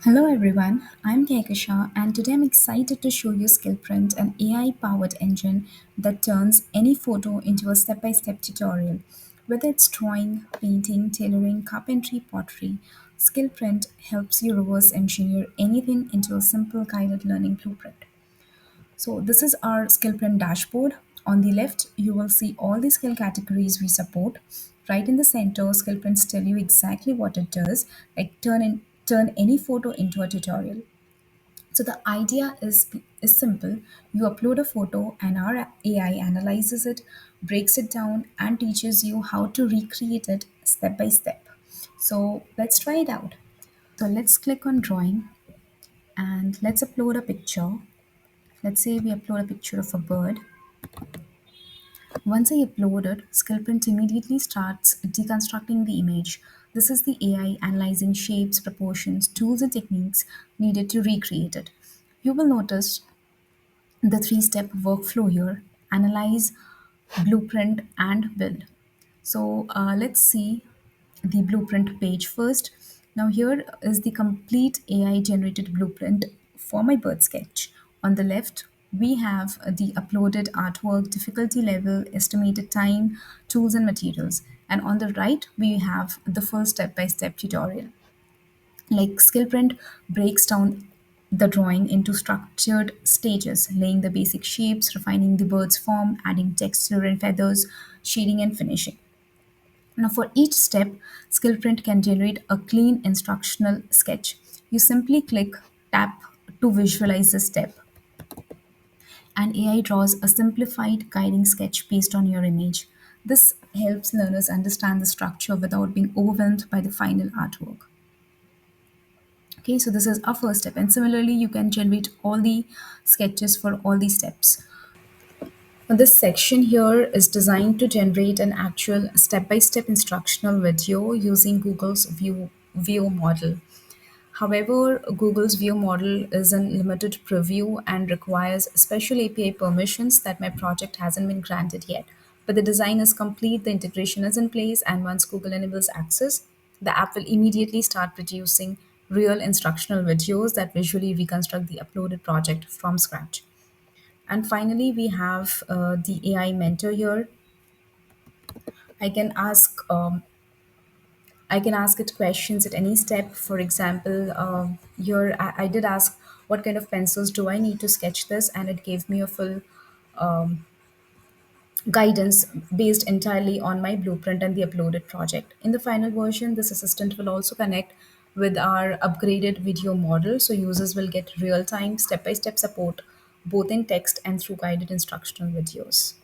Hello everyone, I'm Kekasha and today I'm excited to show you SkillPrint, an AI powered engine that turns any photo into a step by step tutorial. Whether it's drawing, painting, tailoring, carpentry, pottery, SkillPrint helps you reverse engineer anything into a simple guided learning blueprint. So this is our SkillPrint dashboard. On the left, you will see all the skill categories we support. Right in the center, SkillPrints tell you exactly what it does, like turn any photo into a tutorial. So the idea is simple. You upload a photo and our AI analyzes it, breaks it down, and teaches you how to recreate it step by step. So let's try it out. So let's click on drawing and let's upload a picture. Let's say we upload a picture of a bird. Once I upload it, SkillPrint immediately starts deconstructing the image. This is the AI analyzing shapes, proportions, tools, and techniques needed to recreate it. You will notice the three-step workflow here: analyze, blueprint, and build. So let's see the blueprint page first. Now here is the complete AI generated blueprint for my bird sketch. On the left, we have the uploaded artwork, difficulty level, estimated time, tools and materials. And on the right, we have the full step-by-step tutorial. Like SkillPrint breaks down the drawing into structured stages, laying the basic shapes, refining the bird's form, adding texture and feathers, shading and finishing. Now, for each step, SkillPrint can generate a clean instructional sketch. You simply click tap to visualize the step, and AI draws a simplified guiding sketch based on your image. This helps learners understand the structure without being overwhelmed by the final artwork. Okay, so this is our first step, and similarly, you can generate all the sketches for all these steps. Now, this section here is designed to generate an actual step-by-step instructional video using Google's view model. However, Google's view model is in limited preview and requires special API permissions that my project hasn't been granted yet. But the design is complete, the integration is in place, and once Google enables access, the app will immediately start producing real instructional videos that visually reconstruct the uploaded project from scratch. And finally, we have the AI mentor here. I can ask I can ask it questions at any step. For example, here I did ask what kind of pencils do I need to sketch this, and it gave me a full guidance based entirely on my blueprint and the uploaded project. In the final version, this assistant will also connect with our upgraded video model, so users will get real time, step by step support both in text and through guided instructional videos.